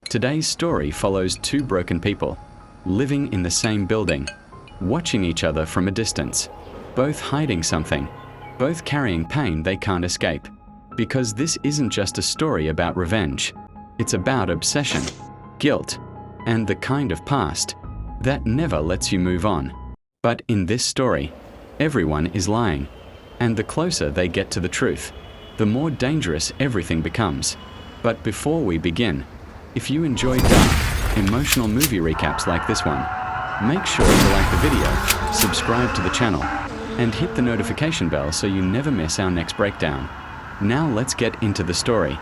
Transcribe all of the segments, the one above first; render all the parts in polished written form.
Today's story follows two broken people, living in the same building, watching each other from a distance, both hiding something, both carrying pain they can't escape. Because this isn't just a story about revenge. It's about obsession, guilt, and the kind of past that never lets you move on. But in this story, everyone is lying, and the closer they get to the truth, the more dangerous everything becomes. But before we begin, if you enjoy dark, emotional movie recaps like this one, make sure to like the video, subscribe to the channel, and hit the notification bell so you never miss our next breakdown. Now let's get into the story.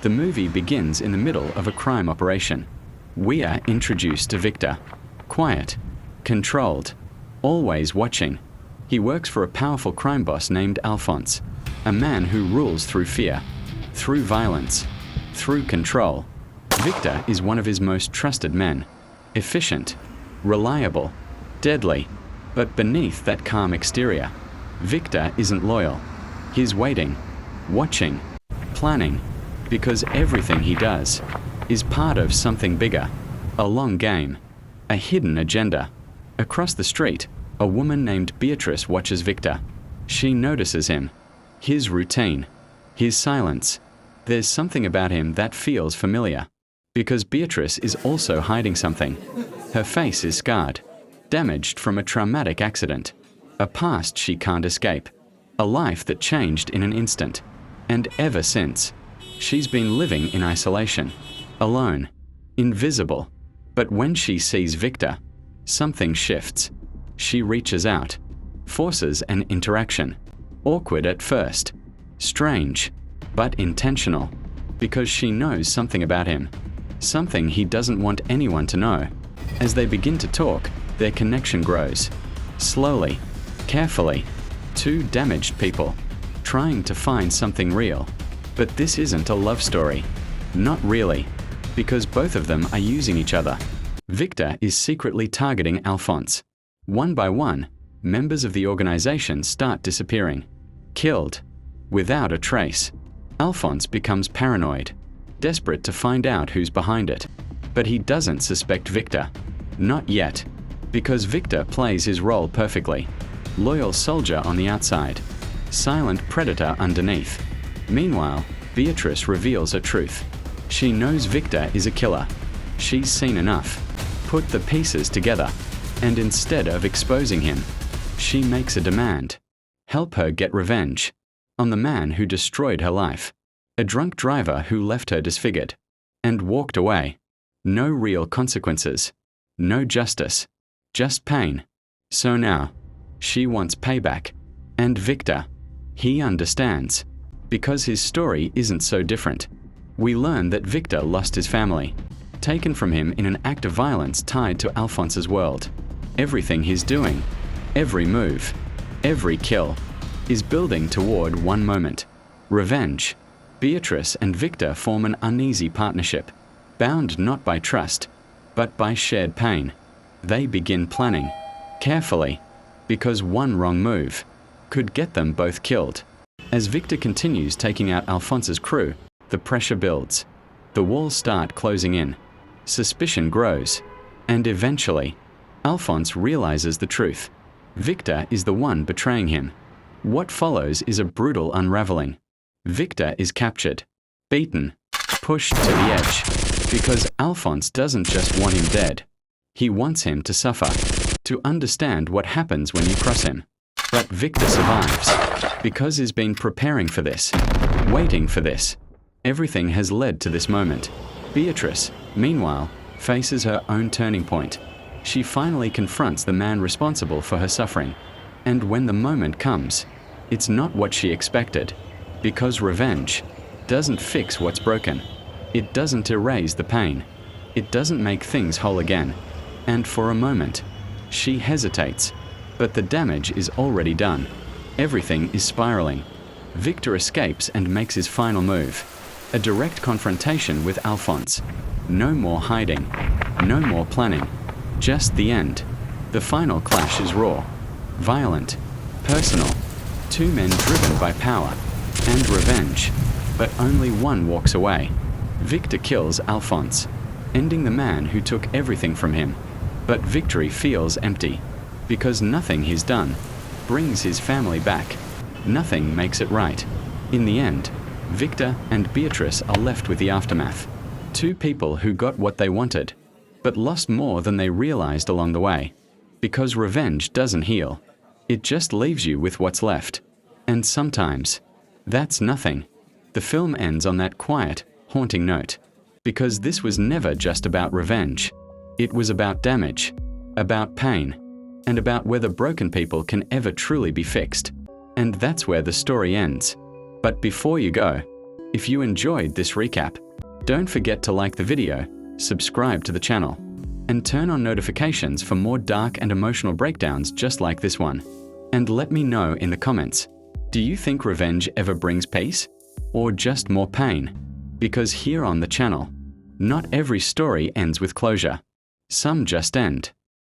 The movie begins in the middle of a crime operation. We are introduced to Victor. Quiet, controlled, always watching. He works for a powerful crime boss named Alphonse, a man who rules through fear, through violence, through control. Victor is one of his most trusted men. Efficient, reliable, deadly. But beneath that calm exterior, Victor isn't loyal. He's waiting, watching, planning, because everything he does is part of something bigger, a long game, a hidden agenda. Across the street, a woman named Beatrice watches Victor. She notices him, his routine, his silence. There's something about him that feels familiar, because Beatrice is also hiding something. Her face is scarred, damaged from a traumatic accident, a past she can't escape, a life that changed in an instant. And ever since, she's been living in isolation, alone, invisible. But when she sees Victor, something shifts. She reaches out, forces an interaction. Awkward at first, strange, but intentional, because she knows something about him, something he doesn't want anyone to know. As they begin to talk, their connection grows. Slowly, carefully, two damaged people, trying to find something real. But this isn't a love story. Not really, because both of them are using each other. Victor is secretly targeting Alphonse. One by one, members of the organization start disappearing, killed, without a trace. Alphonse becomes paranoid, desperate to find out who's behind it. But he doesn't suspect Victor. Not yet, because Victor plays his role perfectly. Loyal soldier on the outside, silent predator underneath. Meanwhile, Beatrice reveals her truth. She knows Victor is a killer. She's seen enough, put the pieces together, and instead of exposing him, she makes a demand. Help her get revenge on the man who destroyed her life, a drunk driver who left her disfigured and walked away. No real consequences, no justice, just pain. So now, she wants payback. And Victor, he understands, because his story isn't so different. We learn that Victor lost his family, taken from him in an act of violence tied to Alphonse's world. Everything he's doing, every move, every kill, is building toward one moment: revenge. Beatrice and Victor form an uneasy partnership, bound not by trust, but by shared pain. They begin planning, carefully, because one wrong move could get them both killed. As Victor continues taking out Alphonse's crew, the pressure builds. The walls start closing in. Suspicion grows. And eventually, Alphonse realizes the truth. Victor is the one betraying him. What follows is a brutal unraveling. Victor is captured, beaten, pushed to the edge, because Alphonse doesn't just want him dead. He wants him to suffer, to understand what happens when you cross him. But Victor survives, because he's been preparing for this, waiting for this. Everything has led to this moment. Beatrice, meanwhile, faces her own turning point. She finally confronts the man responsible for her suffering. And when the moment comes, it's not what she expected. Because revenge doesn't fix what's broken. It doesn't erase the pain. It doesn't make things whole again. And for a moment, she hesitates. But the damage is already done. Everything is spiraling. Victor escapes and makes his final move. A direct confrontation with Alphonse. No more hiding. No more planning. Just the end. The final clash is raw, violent, personal. Two men driven by power and revenge. But only one walks away. Victor kills Alphonse. ending the man who took everything from him. But Victory feels empty, because nothing he's done brings his family back. Nothing makes it right. In the end, Victor and Beatrice are left with the aftermath. Two people who got what they wanted, but lost more than they realized along the way. Because revenge doesn't heal. It just leaves you with what's left. And sometimes, that's nothing. The film ends on that quiet, haunting note. Because this was never just about revenge. It was about damage, about pain, and about whether broken people can ever truly be fixed. And that's where the story ends. But before you go, if you enjoyed this recap, don't forget to like the video, subscribe to the channel, and turn on notifications for more dark and emotional breakdowns just like this one. And let me know in the comments, do you think revenge ever brings peace? Or just more pain? Because here on the channel, not every story ends with closure. Some just end.